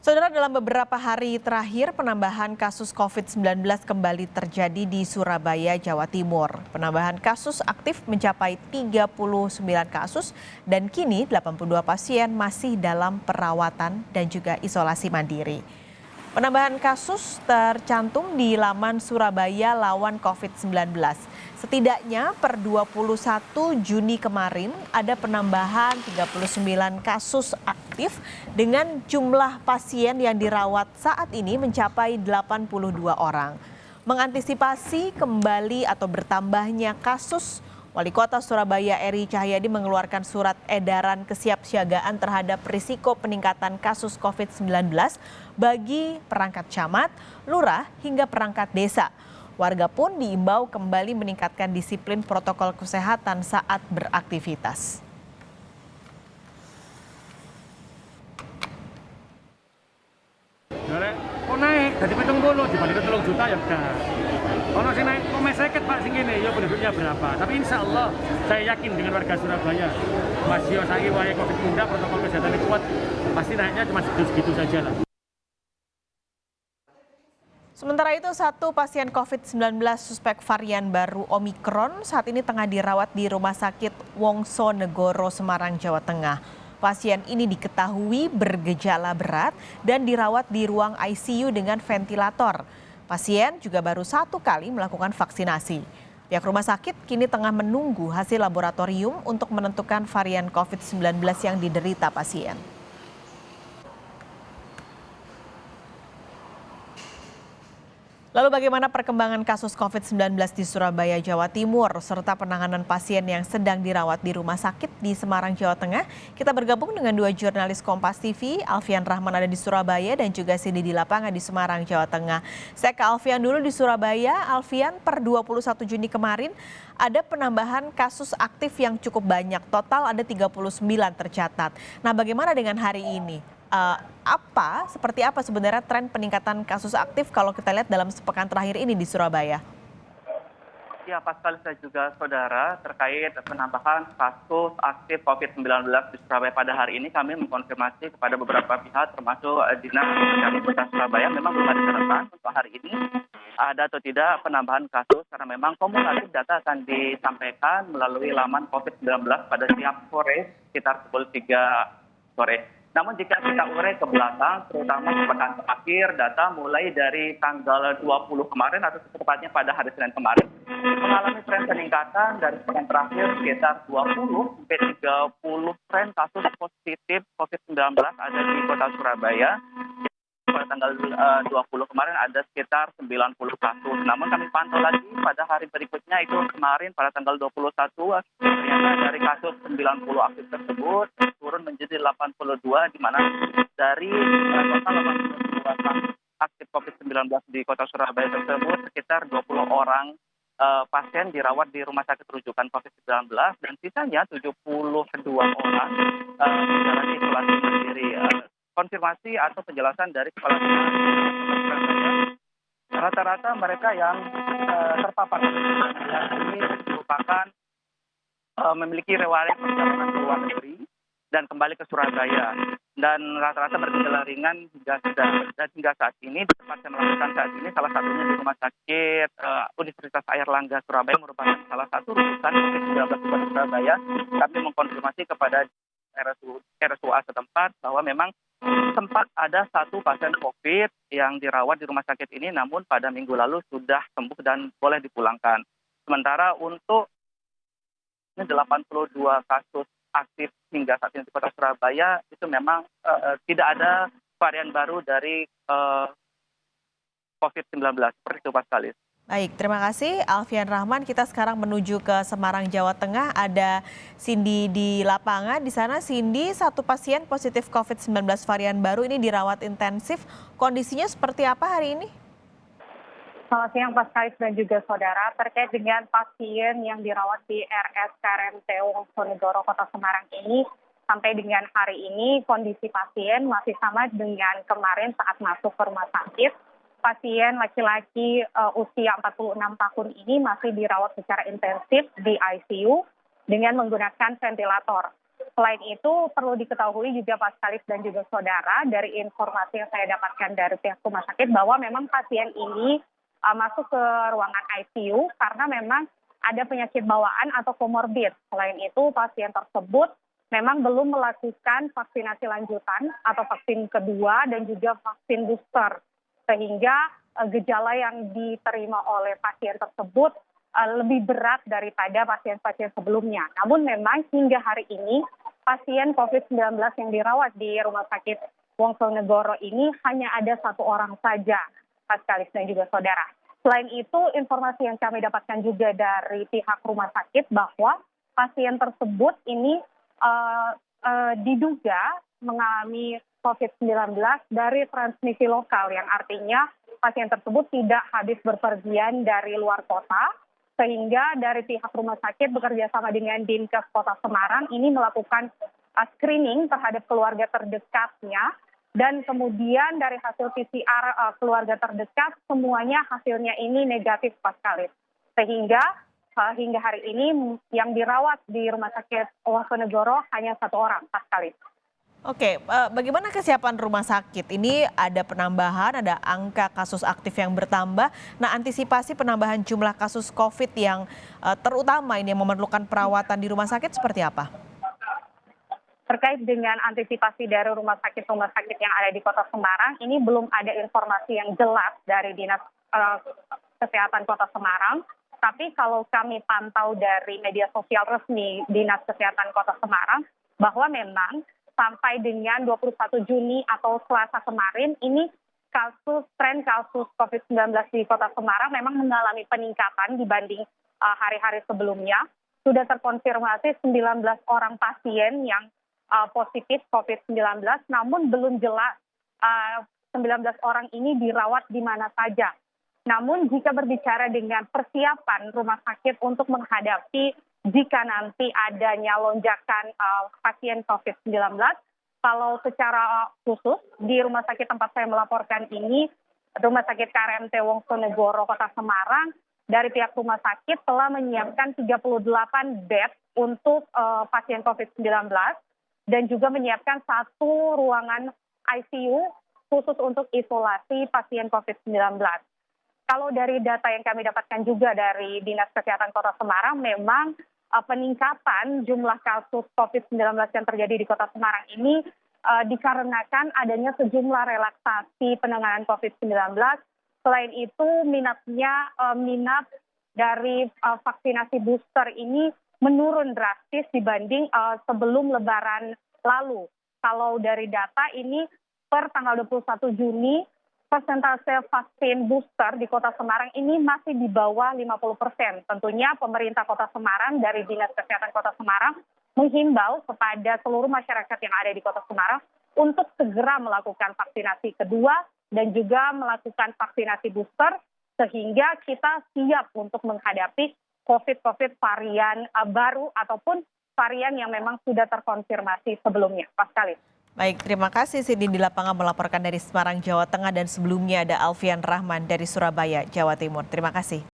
Saudara, dalam beberapa hari terakhir penambahan kasus COVID-19 kembali terjadi di Surabaya, Jawa Timur. Penambahan kasus aktif mencapai 39 kasus dan kini 82 pasien masih dalam perawatan dan juga isolasi mandiri. Penambahan kasus tercantum di laman Surabaya lawan COVID-19. Setidaknya per 21 Juni kemarin ada penambahan 39 kasus aktif dengan jumlah pasien yang dirawat saat ini mencapai 82 orang. Mengantisipasi kembali atau bertambahnya kasus, Wali Kota Surabaya Eri Cahyadi mengeluarkan surat edaran kesiapsiagaan terhadap risiko peningkatan kasus COVID-19 bagi perangkat camat, lurah, hingga perangkat desa. Warga pun diimbau kembali meningkatkan disiplin protokol kesehatan saat beraktivitas. Kok naik dari 70 dibanding ke 3 juta ya udah. Kalau sih naik kok seket Pak sing ngene ya penduduknya berapa. Tapi insya Allah saya yakin dengan warga Surabaya masih saiki wae Covid tunda protokol kesehatan kuat pasti naiknya cuma segitu saja lah. Sementara itu, satu pasien COVID-19 suspek varian baru Omikron saat ini tengah dirawat di Rumah Sakit Wongsonegoro, Semarang, Jawa Tengah. Pasien ini diketahui bergejala berat dan dirawat di ruang ICU dengan ventilator. Pasien juga baru 1 kali melakukan vaksinasi. Pihak rumah sakit kini tengah menunggu hasil laboratorium untuk menentukan varian COVID-19 yang diderita pasien. Lalu bagaimana perkembangan kasus COVID-19 di Surabaya, Jawa Timur, serta penanganan pasien yang sedang dirawat di rumah sakit di Semarang, Jawa Tengah? Kita bergabung dengan 2 jurnalis Kompas TV, Alfian Rahman ada di Surabaya dan juga Cindy di lapangan di Semarang, Jawa Tengah. Saya ke Alfian dulu di Surabaya. Alfian, per 21 Juni kemarin ada penambahan kasus aktif yang cukup banyak, total ada 39 tercatat. Nah, bagaimana dengan hari ini? Seperti apa sebenarnya tren peningkatan kasus aktif kalau kita lihat dalam sepekan terakhir ini di Surabaya? Ya, pas sekali saya juga saudara terkait penambahan kasus aktif COVID-19 di Surabaya pada hari ini kami mengkonfirmasi kepada beberapa pihak termasuk Dinas Kesehatan Kota Surabaya memang belum ada catatan untuk hari ini ada atau tidak penambahan kasus karena memang kumulatif data akan disampaikan melalui laman COVID-19 pada siang sore sekitar pukul 3 sore. Namun jika kita urai ke belakang, terutama sepekan terakhir, data mulai dari tanggal 20 kemarin atau tepatnya pada hari Senin kemarin, mengalami tren peningkatan dari sepekan terakhir sekitar 20 sampai 30 tren kasus positif COVID-19 ada di kota Surabaya. Pada tanggal 20 kemarin ada sekitar 90 kasus. Namun kami pantau lagi pada hari berikutnya itu kemarin pada tanggal 21 ternyata dari kasus 90 aktif tersebut turun menjadi 82 di mana dari total 82 kasus aktif COVID-19 di kota Surabaya tersebut sekitar 20 orang pasien dirawat di rumah sakit rujukan COVID-19 dan sisanya 72 orang menjalani isolasi mandiri. Konfirmasi atau penjelasan dari Kepala Dinas rata-rata mereka yang terpapar ini merupakan memiliki riwayat perjalanan ke luar negeri dan kembali ke Surabaya dan rata-rata bergejala ringan hingga sedang dan hingga saat ini di tempat saya melakukan saat ini salah satunya di Rumah Sakit Universitas Airlangga Surabaya merupakan salah satu rujukan COVID-19 di Kota Surabaya. Kami mengkonfirmasi kepada RSUA setempat bahwa memang sempat ada 1 pasien COVID yang dirawat di rumah sakit ini, namun pada minggu lalu sudah sembuh dan boleh dipulangkan. Sementara untuk 82 kasus aktif hingga saat ini di kota Surabaya, itu memang tidak ada varian baru dari COVID-19, seperti itu Pak Skalis. Baik, terima kasih Alfian Rahman. Kita sekarang menuju ke Semarang, Jawa Tengah. Ada Cindy di lapangan. Di sana Cindy, 1 pasien positif COVID-19 varian baru ini dirawat intensif. Kondisinya seperti apa hari ini? Selamat siang Pak Skalis dan juga saudara. Terkait dengan pasien yang dirawat di RSKRMT Wongsonegoro Kota Semarang ini, sampai dengan hari ini kondisi pasien masih sama dengan kemarin saat masuk ke rumah sakit. Pasien laki-laki usia 46 tahun ini masih dirawat secara intensif di ICU dengan menggunakan ventilator. Selain itu, perlu diketahui juga Pak Skalis dan juga saudara, dari informasi yang saya dapatkan dari pihak rumah sakit bahwa memang pasien ini masuk ke ruangan ICU karena memang ada penyakit bawaan atau komorbid. Selain itu, pasien tersebut memang belum melakukan vaksinasi lanjutan atau vaksin kedua dan juga vaksin booster. Sehingga gejala yang diterima oleh pasien tersebut lebih berat daripada pasien-pasien sebelumnya. Namun memang hingga hari ini pasien COVID-19 yang dirawat di Rumah Sakit Wongsonegoro ini hanya ada 1 orang saja, Pak Skalis dan juga saudara. Selain itu, informasi yang kami dapatkan juga dari pihak rumah sakit bahwa pasien tersebut ini diduga mengalami COVID-19 dari transmisi lokal, yang artinya pasien tersebut tidak habis berpergian dari luar kota, sehingga dari pihak rumah sakit bekerja sama dengan Dinkes Kota Semarang ini melakukan screening terhadap keluarga terdekatnya, dan kemudian dari hasil PCR keluarga terdekat semuanya hasilnya ini negatif, Pak Skalis. Sehingga hingga hari ini yang dirawat di Rumah Sakit Wongsonegoro hanya 1 orang, Pak Skalis. Oke, bagaimana kesiapan rumah sakit? Ini ada penambahan, ada angka kasus aktif yang bertambah. Nah, antisipasi penambahan jumlah kasus COVID yang terutama ini yang memerlukan perawatan di rumah sakit seperti apa? Terkait dengan antisipasi dari rumah sakit yang ada di Kota Semarang, ini belum ada informasi yang jelas dari Dinas Kesehatan Kota Semarang. Tapi kalau kami pantau dari media sosial resmi Dinas Kesehatan Kota Semarang, bahwa memang sampai dengan 21 Juni atau Selasa kemarin, ini tren kasus COVID-19 di Kota Semarang memang mengalami peningkatan dibanding hari-hari sebelumnya. Sudah terkonfirmasi 19 orang pasien yang positif COVID-19, namun belum jelas 19 orang ini dirawat di mana saja. Namun jika berbicara dengan persiapan rumah sakit untuk menghadapi jika nanti adanya lonjakan pasien COVID-19, kalau secara khusus di rumah sakit tempat saya melaporkan ini, Rumah Sakit KRMT Wongsonegoro Kota Semarang, dari pihak rumah sakit telah menyiapkan 38 bed untuk pasien COVID-19 dan juga menyiapkan 1 ruangan ICU khusus untuk isolasi pasien COVID-19. Kalau dari data yang kami dapatkan juga dari Dinas Kesehatan Kota Semarang, memang peningkatan jumlah kasus COVID-19 yang terjadi di Kota Semarang ini dikarenakan adanya sejumlah relaksasi penanganan COVID-19. Selain itu, minat dari vaksinasi booster ini menurun drastis dibanding sebelum Lebaran lalu. Kalau dari data ini per tanggal 21 Juni, persentase vaksin booster di Kota Semarang ini masih di bawah 50%. Tentunya pemerintah Kota Semarang dari Dinas Kesehatan Kota Semarang menghimbau kepada seluruh masyarakat yang ada di Kota Semarang untuk segera melakukan vaksinasi kedua dan juga melakukan vaksinasi booster sehingga kita siap untuk menghadapi COVID varian baru ataupun varian yang memang sudah terkonfirmasi sebelumnya. Pak Skalis. Baik, terima kasih Sidin di lapangan melaporkan dari Semarang, Jawa Tengah, dan sebelumnya ada Alfian Rahman dari Surabaya, Jawa Timur. Terima kasih.